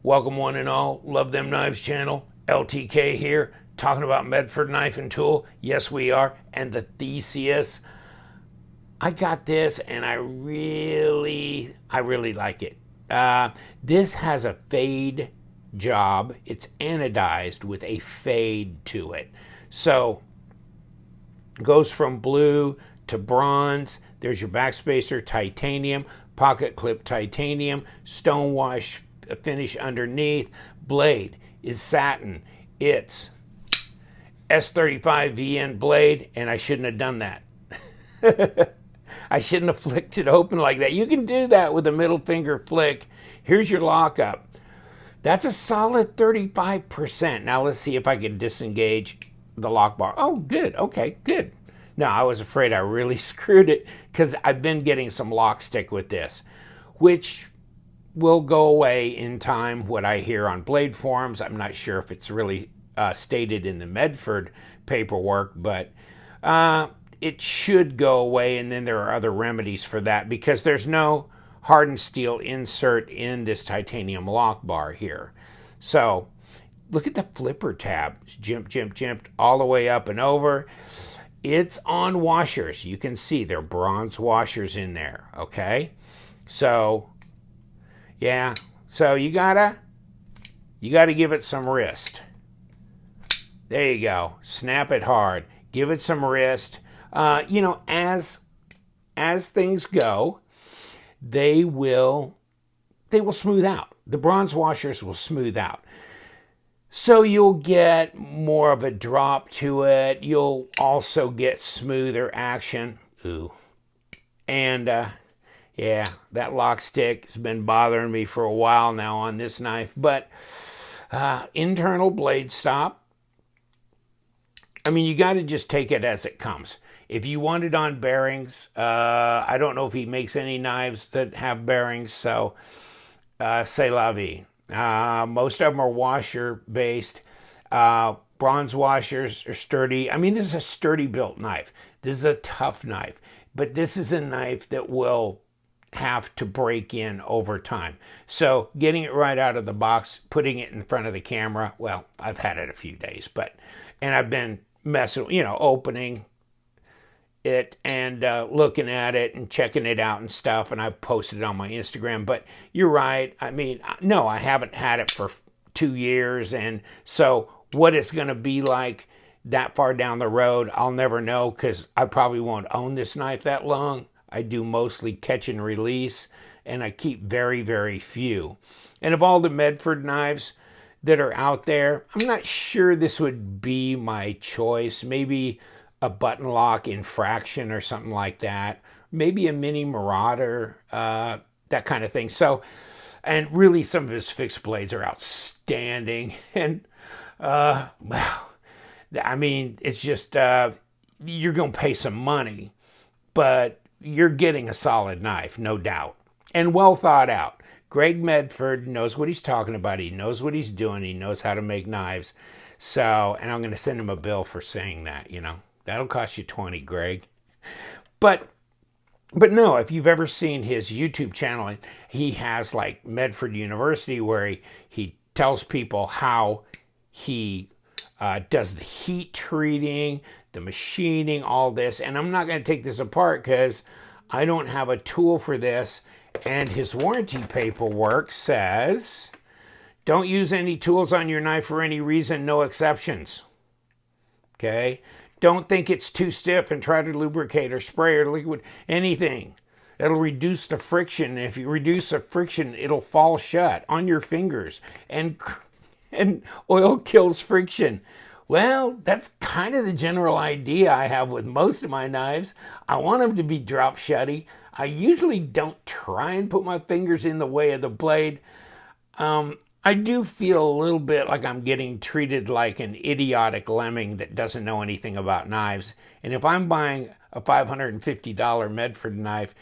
Welcome one and all, Love Them Knives channel, LTK here, talking about Medford Knife and Tool. Yes, we are. And the Theseus. I got this and I really like it. This has a fade job. It's anodized with a fade to it. So, goes from blue to bronze. There's your backspacer, titanium, pocket clip titanium, stonewash finish underneath. Blade is satin. It's S35 VN blade, and I shouldn't have done that. I shouldn't have flicked it open like that. You can do that with a middle finger flick. Here's your lockup. That's a solid 35%. Now let's see if I can disengage the lock bar. Oh, good. Okay, good. No, I was afraid I really screwed it because I've been getting some lock stick with this, which will go away in time, what I hear on blade forums. I'm not sure if it's really stated in the Medford paperwork, but it should go away, and then there are other remedies for that because there's no hardened steel insert in this titanium lock bar here. So look at the flipper tab. It's jimped all the way up and over. It's on washers. You can see there are bronze washers in there, okay? So yeah, so you gotta give it some wrist. There you go. Snap it hard. Give it some wrist. You know, as things go, they will smooth out. The bronze washers will smooth out. So you'll get more of a drop to it. You'll also get smoother action. Ooh. And yeah, that lock stick has been bothering me for a while now on this knife. But internal blade stop. I mean, you got to just take it as it comes. If you want it on bearings, I don't know if he makes any knives that have bearings, so c'est la vie. Most of them are washer based. Bronze washers are sturdy. I mean, this is a sturdy built knife. This is a tough knife, but this is a knife that will have to break in over time. So getting it right out of the box, putting it in front of the camera, well, I've had it a few days, and I've been messing, opening it and looking at it and checking it out and stuff, and I've posted it on my Instagram. But you're right. I mean, no, I haven't had it for 2 years, and so what it's going to be like that far down the road, I'll never know because I probably won't own this knife that long. I do mostly catch and release, and I keep very, very few. And of all the Medford knives that are out there, I'm not sure this would be my choice. Maybe a button lock infraction or something like that. Maybe a mini Marauder, that kind of thing. So, and really some of his fixed blades are outstanding. And, well, I mean, it's just, you're going to pay some money, but you're getting a solid knife, no doubt. And well thought out. Greg Medford knows what he's talking about. He knows what he's doing. He knows how to make knives. So, and I'm going to send him a bill for saying that, That'll cost you $20, Greg. But no, if you've ever seen his YouTube channel, he has like Medford University where he tells people how he does the heat treating, the machining, all this. And I'm not going to take this apart because I don't have a tool for this. And his warranty paperwork says, don't use any tools on your knife for any reason, no exceptions. Okay? Don't think it's too stiff and try to lubricate or spray or liquid anything. It'll reduce the friction. If you reduce the friction, it'll fall shut on your fingers. And oil kills friction. Well, that's kind of the general idea I have with most of my knives. I want them to be drop shutty. I usually don't try and put my fingers in the way of the blade. I do feel a little bit like I'm getting treated like an idiotic lemming that doesn't know anything about knives. And if I'm buying a $550 Medford knife,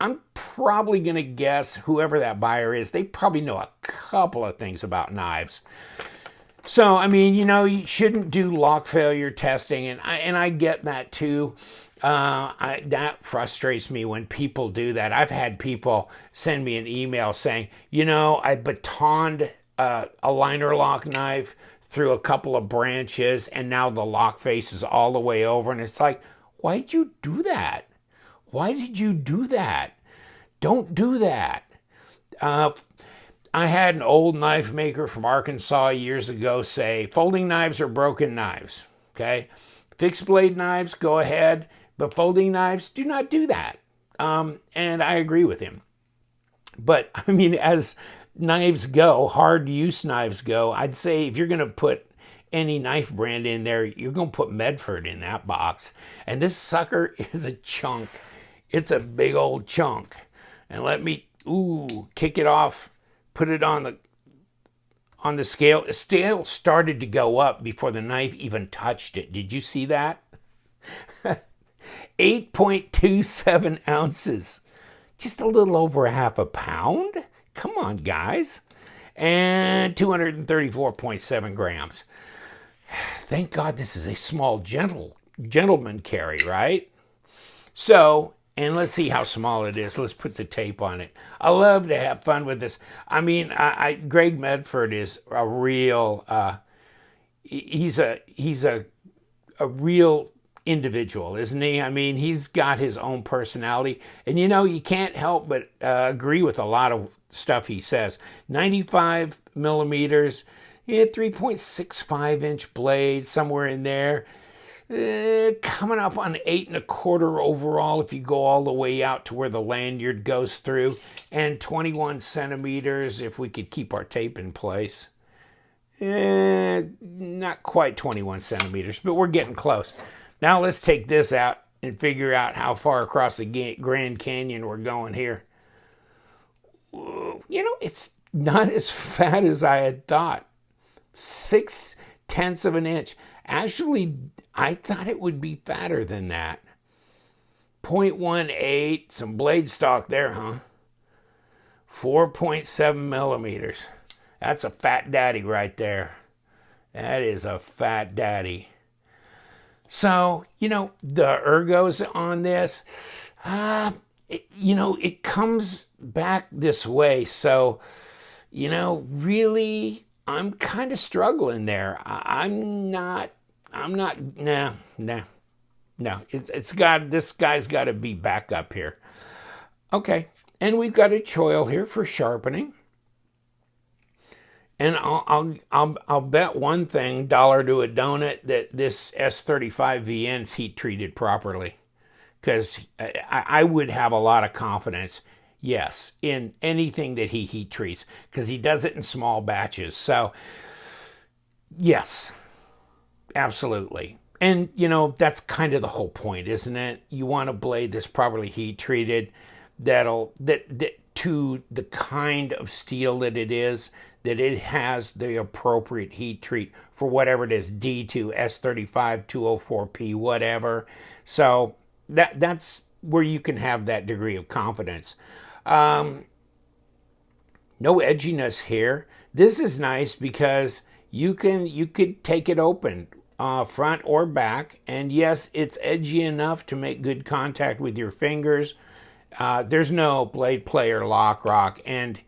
I'm probably going to guess whoever that buyer is, they probably know a couple of things about knives. So, I mean, you shouldn't do lock failure testing, and I get that too. That frustrates me when people do that. I've had people send me an email saying, I batoned a liner lock knife through a couple of branches, and now the lock face is all the way over. And it's like, why'd you do that? Why did you do that? Don't do that. I had an old knife maker from Arkansas years ago say, folding knives are broken knives, okay? Fixed blade knives, go ahead, but folding knives, do not do that. And I agree with him. But, I mean, as knives go, hard use knives go, I'd say if you're going to put any knife brand in there, you're going to put Medford in that box. And this sucker is a chunk. It's a big old chunk. And let me, kick it off, put it on the scale. The scale started to go up before the knife even touched it. Did you see that? 8.27 ounces. Just a little over half a pound. Come on, guys. And 234.7 grams. Thank God this is a small gentleman carry, right? So, and let's see how small it is. Let's put the tape on it. I love to have fun with this. I mean, Greg Medford is a real, he's a real individual, isn't he? I mean, he's got his own personality. And you know, you can't help but agree with a lot of stuff he says. 95 millimeters, 3.65 inch blade, somewhere in there. Coming up on 8 1/4 overall if you go all the way out to where the lanyard goes through, and 21 centimeters if we could keep our tape in place. Not quite 21 centimeters, but we're getting close. Now let's take this out and figure out how far across the Grand Canyon we're going here. You know, it's not as fat as I had thought. 0.6 of an inch. Actually, I thought it would be fatter than that. 0.18, some blade stock there, huh? 4.7 millimeters. That's a fat daddy right there. That is a fat daddy. So, you know, the ergos on this, it comes back this way. So, you know, really, I'm kind of struggling there. No. This guy's got to be back up here. Okay, and we've got a choil here for sharpening. And I'll bet one thing, dollar to a donut, that this S35 VN's heat treated properly, because I would have a lot of confidence, yes, in anything that he heat treats, because he does it in small batches. So, yes, absolutely. And, you know, that's kind of the whole point, isn't it? You want a blade that's properly heat treated, that to the kind of steel that it is, that it has the appropriate heat treat for whatever it is, D2, S35, 204P, whatever. So that's where you can have that degree of confidence. No edginess here. This is nice because you could take it open, front or back, and yes, it's edgy enough to make good contact with your fingers. There's no blade play or lock rock, and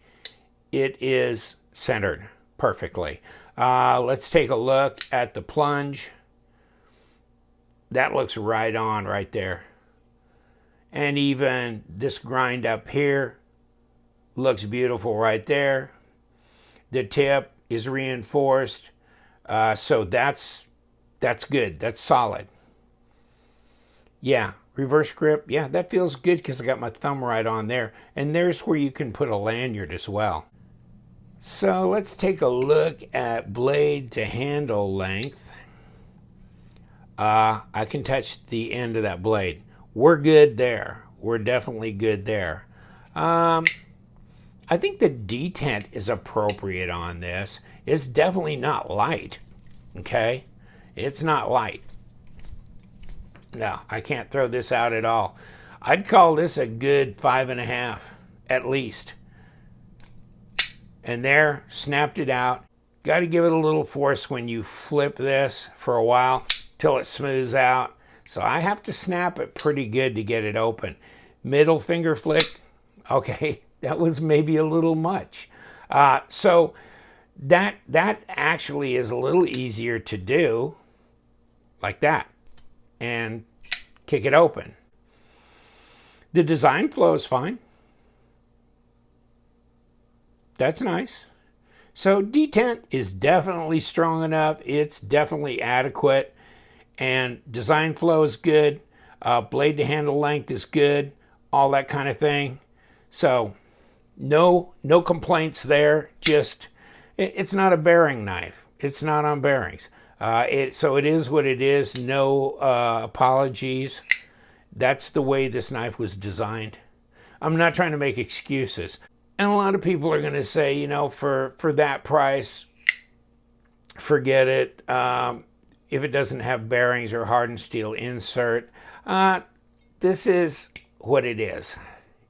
it is centered perfectly. Let's take a look at the plunge. That looks right on right there. And even this grind up here looks beautiful right there. The tip is reinforced. So that's good. That's solid. Yeah, reverse grip. Yeah, that feels good because I got my thumb right on there. And there's where you can put a lanyard as well. So let's take a look at blade to handle length. I can touch the end of that blade. We're good there. We're definitely good there. I think the detent is appropriate on this. It's definitely not light. Okay? It's not light. No, I can't throw this out at all. I'd call this a good 5.5 at least. And there, snapped it out. Got to give it a little force when you flip this for a while till it smooths out. So I have to snap it pretty good to get it open. Middle finger flick. Okay, that was maybe a little much. So That actually is a little easier to do like that and kick it open. The design flow is fine. That's nice. So detent is definitely strong enough. It's definitely adequate. And design flow is good. Blade to handle length is good. All that kind of thing. So no complaints there. Just, it's not a bearing knife. It's not on bearings. So it is what it is. No apologies. That's the way this knife was designed. I'm not trying to make excuses. And a lot of people are going to say, you know, for that price, forget it. If it doesn't have bearings or hardened steel insert, this is what it is.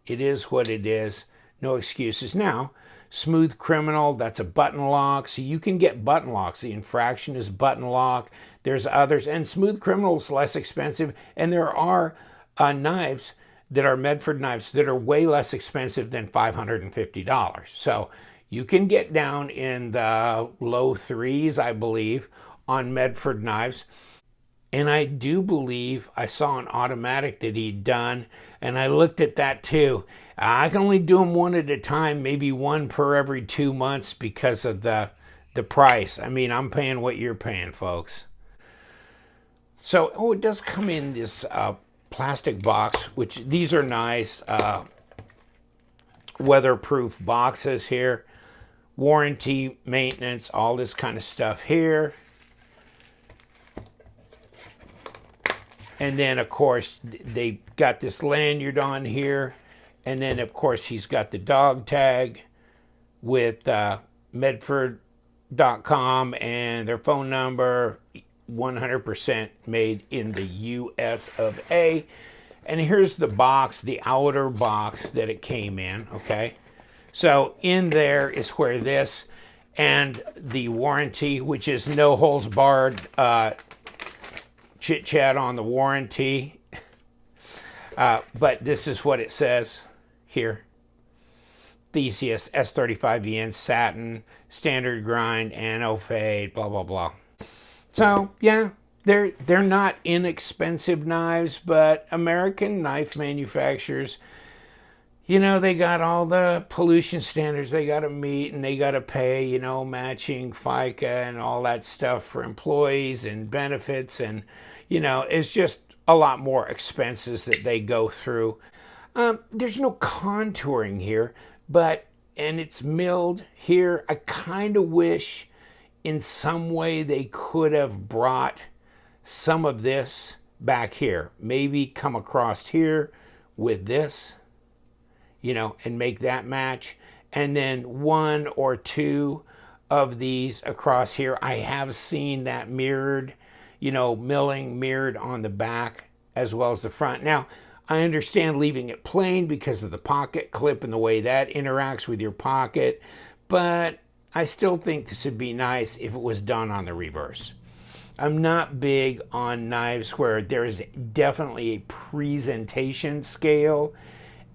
It is what it is. No excuses. Now, Smooth Criminal, that's a button lock. So you can get button locks. The Infraction is button lock. There's others. And Smooth Criminal is less expensive. And there are knives that are Medford knives that are way less expensive than $550. So you can get down in the low threes, I believe, on Medford knives. And I do believe I saw an automatic that he'd done, and I looked at that too. I can only do them one at a time, maybe one per every 2 months because of the price. I mean, I'm paying what you're paying, folks. So, it does come in this plastic box, which these are nice weatherproof boxes here. Warranty, maintenance, all this kind of stuff here. And then, of course, they got this lanyard on here. And then, of course, he's got the dog tag with Medford.com and their phone number, 100% made in the US of A. And here's the box, the outer box that it came in, okay? So in there is where this and the warranty, which is no holes barred, chit chat on the warranty. But this is what it says here. Theseus S35VN satin, standard grind, ano fade, blah, blah, blah. So, yeah, they're not inexpensive knives, but American knife manufacturers, you know, they got all the pollution standards they got to meet, and they got to pay, you know, matching FICA and all that stuff for employees and benefits. And, you know, it's just a lot more expenses that they go through. There's no contouring here, and it's milled here. I kind of wish in some way they could have brought some of this back here. Maybe come across here with this, you know, and make that match. And then one or two of these across here. I have seen that mirrored, you know, milling mirrored on the back as well as the front. Now, I understand leaving it plain because of the pocket clip and the way that interacts with your pocket, but I still think this would be nice if it was done on the reverse. I'm not big on knives where there is definitely a presentation scale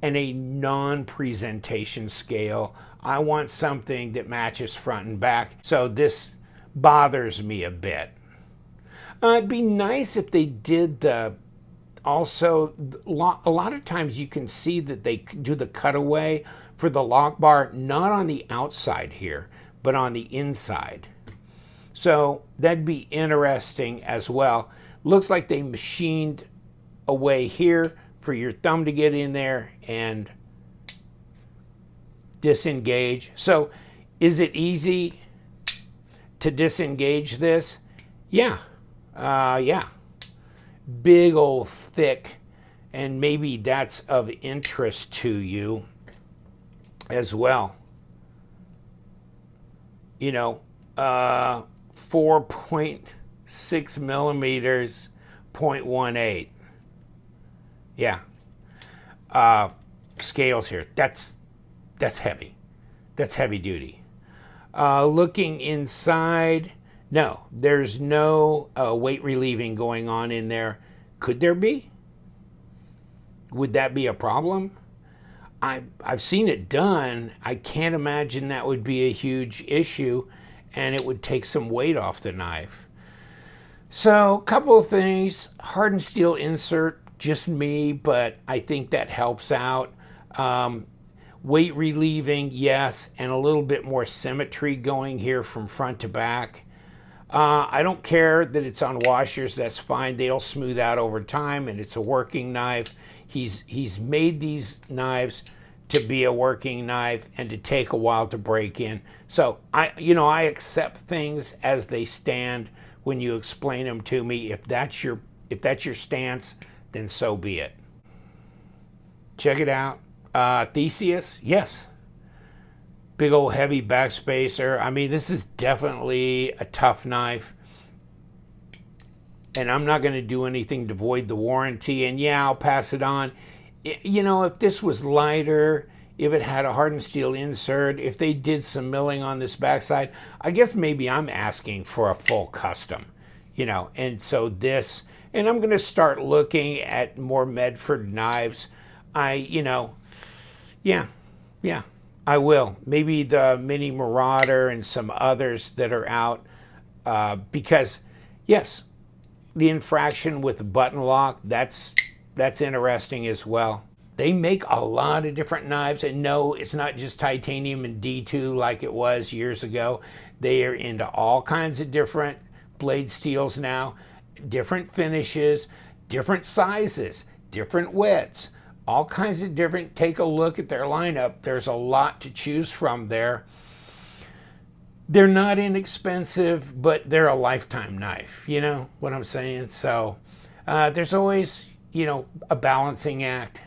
and a non-presentation scale. I want something that matches front and back, so this bothers me a bit. It'd be nice if they did also, a lot of times you can see that they do the cutaway for the lock bar, not on the outside here, but on the inside. So that'd be interesting as well. Looks like they machined a way here for your thumb to get in there and disengage. So is it easy to disengage this? Yeah. Yeah. Big old thick, and maybe that's of interest to you as well. You know, 4.6 millimeters, 0.18. Yeah. Scales here. That's heavy. That's heavy duty. Looking inside, no, there's no weight relieving going on in there. Could there be? Would that be a problem? I've seen it done. I can't imagine that would be a huge issue, and it would take some weight off the knife. So, a couple of things. Hardened steel insert, just me, but I think that helps out. Weight relieving, yes, and a little bit more symmetry going here from front to back. I don't care that it's on washers, that's fine. They'll smooth out over time, and it's a working knife. He's made these knives to be a working knife and to take a while to break in. So I accept things as they stand when you explain them to me. If that's your stance, then so be it. Check it out. Theseus, yes. Big old heavy backspacer. I mean, this is definitely a tough knife. And I'm not going to do anything to void the warranty. And yeah, I'll pass it on. If this was lighter, if it had a hardened steel insert, if they did some milling on this backside, I guess maybe I'm asking for a full custom, And so this, and I'm going to start looking at more Medford knives. Yeah, I will. Maybe the Mini Marauder and some others that are out. Because, yes, the infraction with the button lock, that's interesting as well. They make a lot of different knives, and no, it's not just titanium and D2 like it was years ago. They are into all kinds of different blade steels now, different finishes, different sizes, different widths, all kinds of different. Take a look at their lineup. There's a lot to choose from there. They're not inexpensive, but they're a lifetime knife. You know what I'm saying? So there's always, a balancing act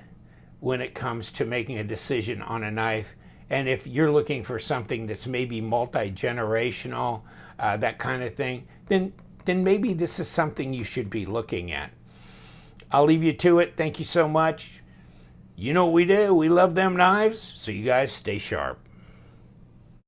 when it comes to making a decision on a knife. And if you're looking for something that's maybe multi-generational, that kind of thing, then maybe this is something you should be looking at. I'll leave you to it. Thank you so much. You know what we do. We love them knives, so you guys stay sharp.